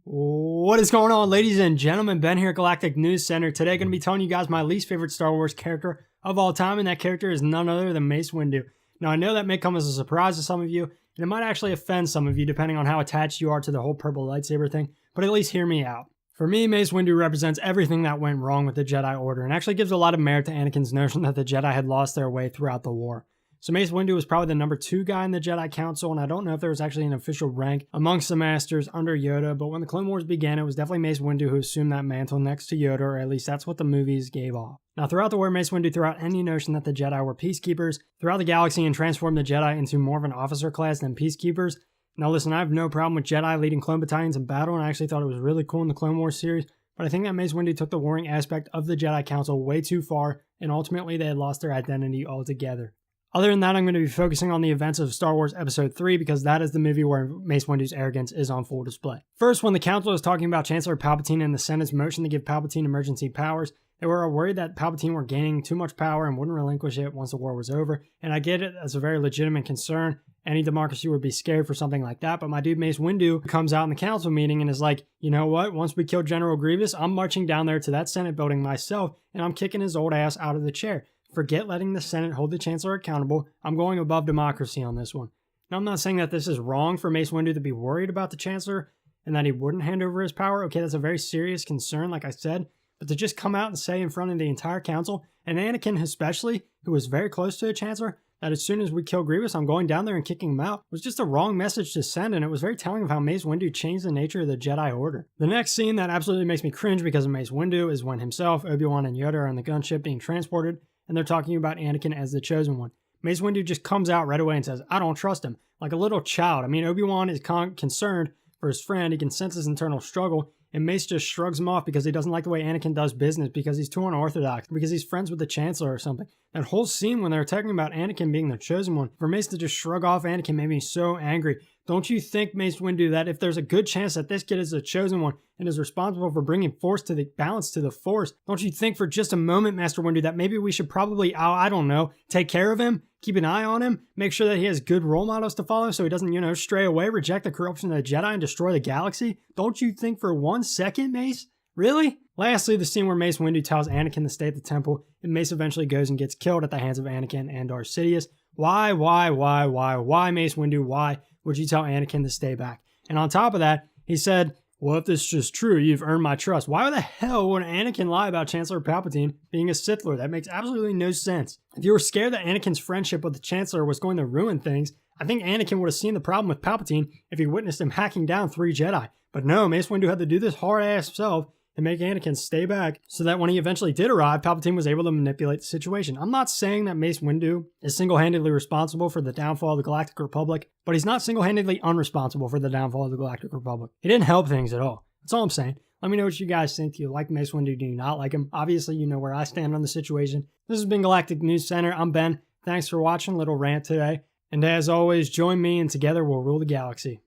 What is going on, ladies and gentlemen? Ben here at Galactic News Center. Today, going to be telling you guys my least favorite Star Wars character of all time, and that character is none other than Mace Windu. Now, I know that may come as a surprise to some of you, and it might actually offend some of you depending on how attached you are to the whole purple lightsaber thing, but at least hear me out. For me, Mace Windu represents everything that went wrong with the Jedi Order, and actually gives a lot of merit to Anakin's notion that the Jedi had lost their way throughout the war. So Mace Windu was probably the number 2 guy in the Jedi Council, and I don't know if there was actually an official rank amongst the Masters under Yoda, but when the Clone Wars began, it was definitely Mace Windu who assumed that mantle next to Yoda, or at least that's what the movies gave off. Now, throughout the war, Mace Windu threw out any notion that the Jedi were peacekeepers throughout the galaxy and transformed the Jedi into more of an officer class than peacekeepers. Now listen, I have no problem with Jedi leading clone battalions in battle, and I actually thought it was really cool in the Clone Wars series, but I think that Mace Windu took the warring aspect of the Jedi Council way too far, and ultimately they had lost their identity altogether. Other than that, I'm going to be focusing on the events of Star Wars Episode 3 because that is the movie where Mace Windu's arrogance is on full display. First, when the Council was talking about Chancellor Palpatine and the Senate's motion to give Palpatine emergency powers, they were worried that Palpatine were gaining too much power and wouldn't relinquish it once the war was over, and I get it as a very legitimate concern. Any democracy would be scared for something like that, but my dude Mace Windu comes out in the council meeting and is like, you know what, once we kill General Grievous, I'm marching down there to that Senate building myself, and I'm kicking his old ass out of the chair. Forget letting the Senate hold the Chancellor accountable. I'm going above democracy on this one. Now, I'm not saying that this is wrong for Mace Windu to be worried about the Chancellor and that he wouldn't hand over his power. Okay, that's a very serious concern, like I said. But to just come out and say in front of the entire council, and Anakin especially, who was very close to the Chancellor, that as soon as we kill Grievous, I'm going down there and kicking him out, was just a wrong message to send, and it was very telling of how Mace Windu changed the nature of the Jedi Order. The next scene that absolutely makes me cringe because of Mace Windu is when himself, Obi-Wan, and Yoda are on the gunship being transported, and they're talking about Anakin as the chosen one. Mace Windu just comes out right away and says, I don't trust him, like a little child. I mean, Obi-Wan is concerned for his friend, he can sense his internal struggle, and Mace just shrugs him off because he doesn't like the way Anakin does business, because he's too unorthodox, because he's friends with the Chancellor or something. That whole scene when they were talking about Anakin being the chosen one, for Mace to just shrug off Anakin made me so angry. Don't you think, Mace Windu, that if there's a good chance that this kid is the chosen one and is responsible for bringing force to the balance to the Force, don't you think for just a moment, Master Windu, that maybe we should probably, I don't know, take care of him, keep an eye on him, make sure that he has good role models to follow so he doesn't, stray away, reject the corruption of the Jedi and destroy the galaxy? Don't you think for 1 second, Mace? Really? Lastly, the scene where Mace Windu tells Anakin to stay at the temple, and Mace eventually goes and gets killed at the hands of Anakin and Darth Sidious. Why, Mace Windu, why would you tell Anakin to stay back? And on top of that, he said, well, if this is just true, you've earned my trust. Why the hell would Anakin lie about Chancellor Palpatine being a Sith Lord? That makes absolutely no sense. If you were scared that Anakin's friendship with the Chancellor was going to ruin things, I think Anakin would have seen the problem with Palpatine if he witnessed him hacking down 3 Jedi. But no, Mace Windu had to do this hard-ass himself and make Anakin stay back so that when he eventually did arrive, Palpatine was able to manipulate the situation. I'm not saying that Mace Windu is single-handedly responsible for the downfall of the Galactic Republic, but he's not single-handedly unresponsible for the downfall of the Galactic Republic. He didn't help things at all. That's all I'm saying. Let me know what you guys think. Do you like Mace Windu? Do you not like him? Obviously, you know where I stand on the situation. This has been Galactic News Center. I'm Ben. Thanks for watching. Little rant today. And as always, join me and together we'll rule the galaxy.